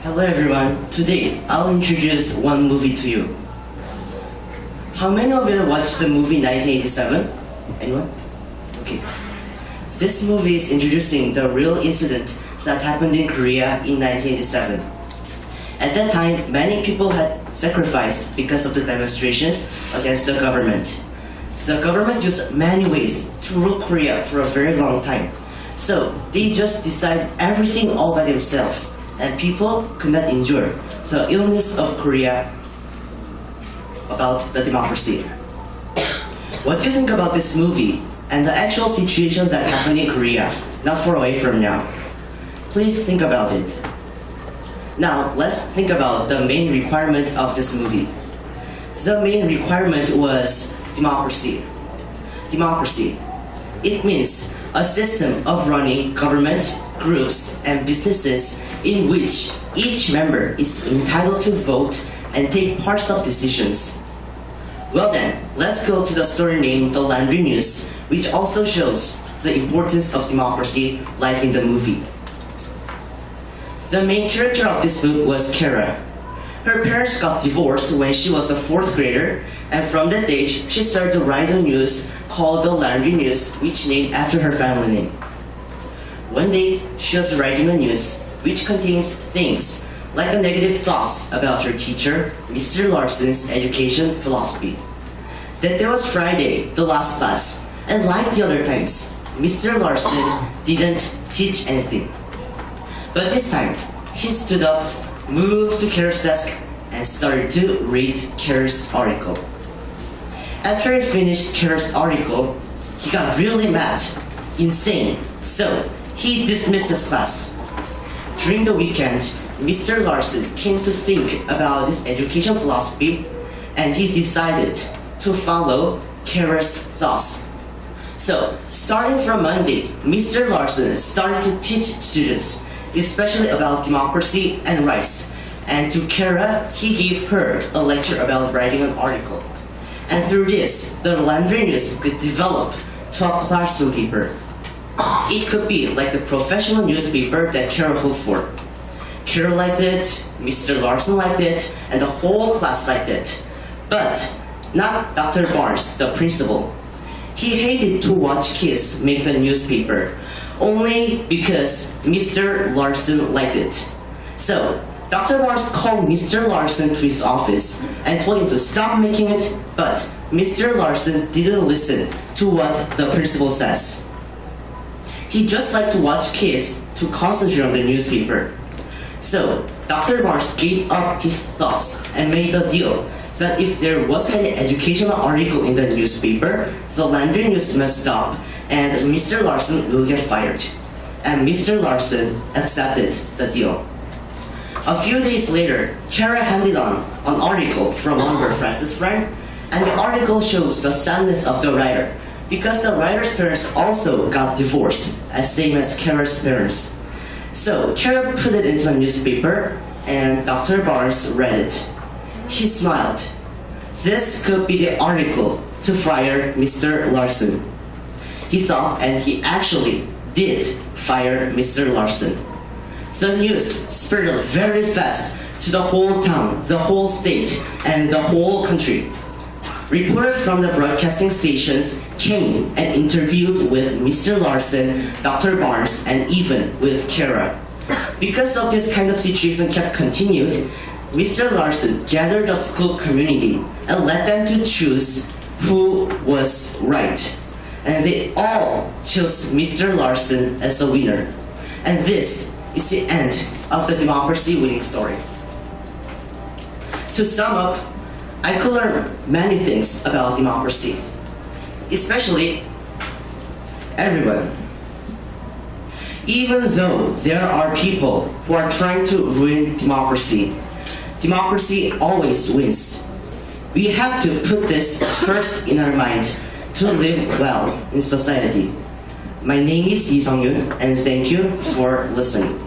Hello everyone, today I'll introduce one movie to you. How many of you watched the movie 1987? Anyone? Okay. This movie is introducing the real incident that happened in Korea in 1987. At that time, many people had sacrificed because of the demonstrations against the government. The government used many ways to rule Korea for a very long time. So they just decided everything all by themselves, and people could not endure the illness of Korea about the democracy. What do you think about this movie and the actual situation that happened in Korea not far away from now? Please think about it. Now, let's think about the main requirement of this movie. The main requirement was democracy. Democracy. It means a system of running government, groups, and businesses in which each member is entitled to vote and take parts of decisions. Well then, let's go to the story named The Laundry News, which also shows the importance of democracy like in the movie. The main character of this book was Kara. Her parents got divorced when she was a 4th grader, and from that age, she started to write a news called The Laundry News, which named after her family name. One day, she was writing a news which contains things like a negative thoughts about her teacher, Mr. Larson's education philosophy. That day was Friday, the last class, and like the other times, Mr. Larson didn't teach anything. But this time, he stood up, moved to Kara's desk, and started to read Kara's article. After he finished Kara's article, he got really mad, insane, so he dismissed his class. During the weekend, Mr. Larson came to think about his education philosophy, and he decided to follow Kara's thoughts. So, starting from Monday, Mr. Larson started to teach students, especially about democracy and rights. And to Kara, he gave her a lecture about writing an article. And through this, the Laundry News could develop to a classroom paper. It could be like the professional newspaper that Kara hoped for. Kara liked it, Mr. Larson liked it, and the whole class liked it. But not Dr. Barnes, the principal. He hated to watch kids make the newspaper, only because Mr. Larson liked it. So, Dr. Barnes called Mr. Larson to his office and told him to stop making it, but Mr. Larson didn't listen to what the principal says. He just liked to watch kids to concentrate on the newspaper. So, Dr. Barnes gave up his thoughts and made a deal that if there was any educational article in the newspaper, the Laundry News must stop and Mr. Larson will get fired. And Mr. Larson accepted the deal. A few days later, Kara handed on an article from one of her friends' friend, and the article shows the sadness of the writer, because the writer's parents also got divorced, as same as Kara's parents. So Kara put it into a newspaper, and Dr. Barnes read it. He smiled. This could be the article to fire Mr. Larson. He thought, and he actually did fire Mr. Larson. The news spread very fast to the whole town, the whole state, and the whole country. Reporters from the broadcasting stations came and interviewed with Mr. Larson, Dr. Barnes, and even with Kara. Because of this kind of situation kept continued, Mr. Larson gathered the school community and let them to choose who was right. And they all chose Mr. Larson as the winner. And this is the end of the democracy winning story. To sum up, I could learn many things about democracy, especially everyone. Even though there are people who are trying to ruin democracy, democracy always wins. We have to put this first in our mind to live well in society. My name is I성윤, and thank you for listening.